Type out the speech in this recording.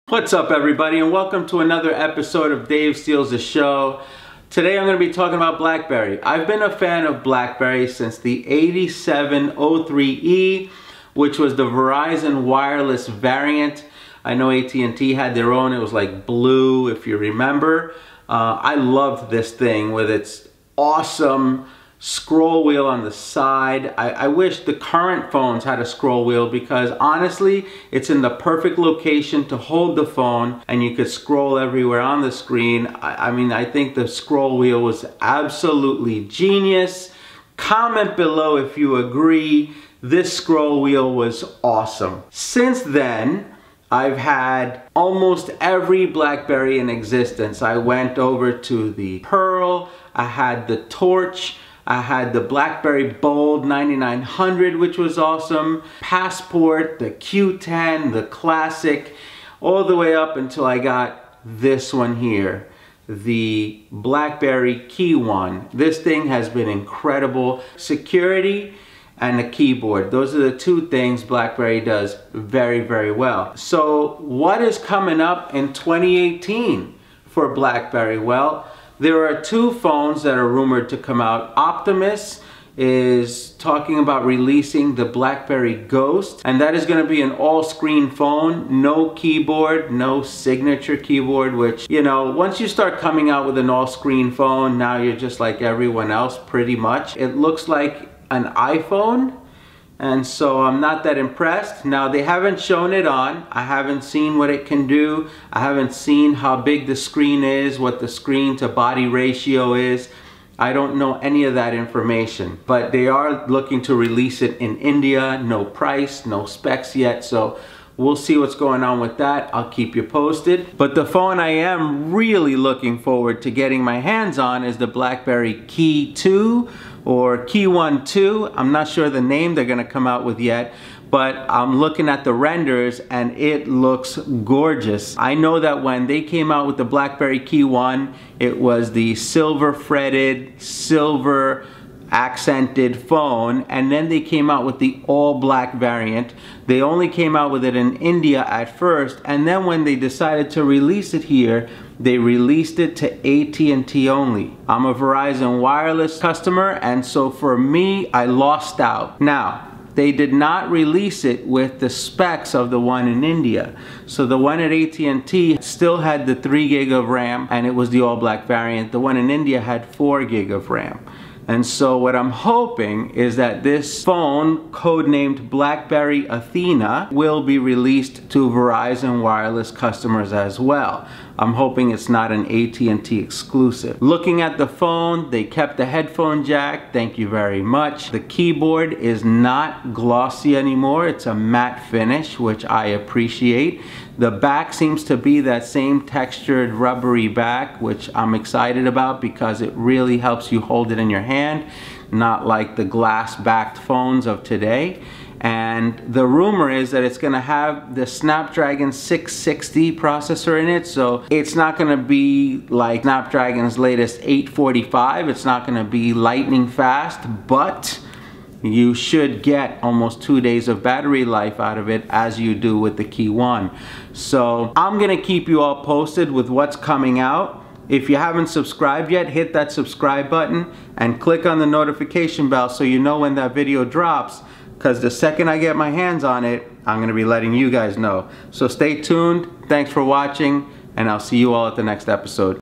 What's up everybody, and welcome to another episode of Dave Steals the Show. Today I'm going to be talking about BlackBerry. I've been a fan of BlackBerry since the 8703E, which was the Verizon Wireless variant. I know AT&T had their own, it was like blue if you remember. I loved this thing with its awesome scroll wheel on the side. I wish the current phones had a scroll wheel because honestly it's in the perfect location to hold the phone and you could scroll everywhere on the screen. I mean, I think the scroll wheel was absolutely genius. Comment below if you agree. This scroll wheel was awesome. Since then I've had almost every BlackBerry in existence. I went over to the Pearl, I had the Torch, I had the BlackBerry Bold 9900, which was awesome, Passport, the Q10, the Classic, all the way up until I got this one here, the BlackBerry KEYone. This thing has been incredible. Security and the keyboard. Those are the two things BlackBerry does very, very well. So what is coming up in 2018 for BlackBerry? Well, there are two phones that are rumored to come out. Optimus is talking about releasing the BlackBerry Ghost, and that is going to be an all-screen phone, no keyboard, no signature keyboard, which, you know, once you start coming out with an all-screen phone, now you're just like everyone else pretty much. It looks like an iPhone, and so I'm not that impressed. Now, they haven't shown it on. I haven't seen what it can do. I haven't seen how big the screen is, what the screen to body ratio is. I don't know any of that information, but they are looking to release it in India. No price, no specs yet, so we'll see what's going on with that. I'll keep you posted. But the phone I am really looking forward to getting my hands on is the BlackBerry KEYtwo or KEYone 2. I'm not sure the name they're gonna come out with yet, but I'm looking at the renders and it looks gorgeous. I know that when they came out with the BlackBerry KEYone, it was the silver fretted, silver accented phone, and then they came out with the all black variant. They only came out with it in India at first, and then when they decided to release it here, they released it to AT&T only. I'm a Verizon Wireless customer, and so for me, I lost out. Now, they did not release it with the specs of the one in India. So the one at AT&T still had the 3 gig of RAM, and it was the all black variant. The one in India had 4 gig of RAM. And so what I'm hoping is that this phone, codenamed BlackBerry Athena, will be released to Verizon Wireless customers as well. I'm hoping it's not an AT&T exclusive. Looking at the phone, they kept the headphone jack, thank you very much. The keyboard is not glossy anymore, it's a matte finish, which I appreciate. The back seems to be that same textured rubbery back, which I'm excited about because it really helps you hold it in your hand, not like the glass-backed phones of today. And the rumor is that it's gonna have the Snapdragon 660 processor in it, so it's not gonna be like Snapdragon's latest 845, it's not gonna be lightning fast, but you should get almost 2 days of battery life out of it as you do with the KEYone. So I'm gonna keep you all posted with what's coming out. If you haven't subscribed yet, hit that subscribe button and click on the notification bell so you know when that video drops, because the second I get my hands on it, I'm gonna be letting you guys know. So stay tuned, thanks for watching, and I'll see you all at the next episode.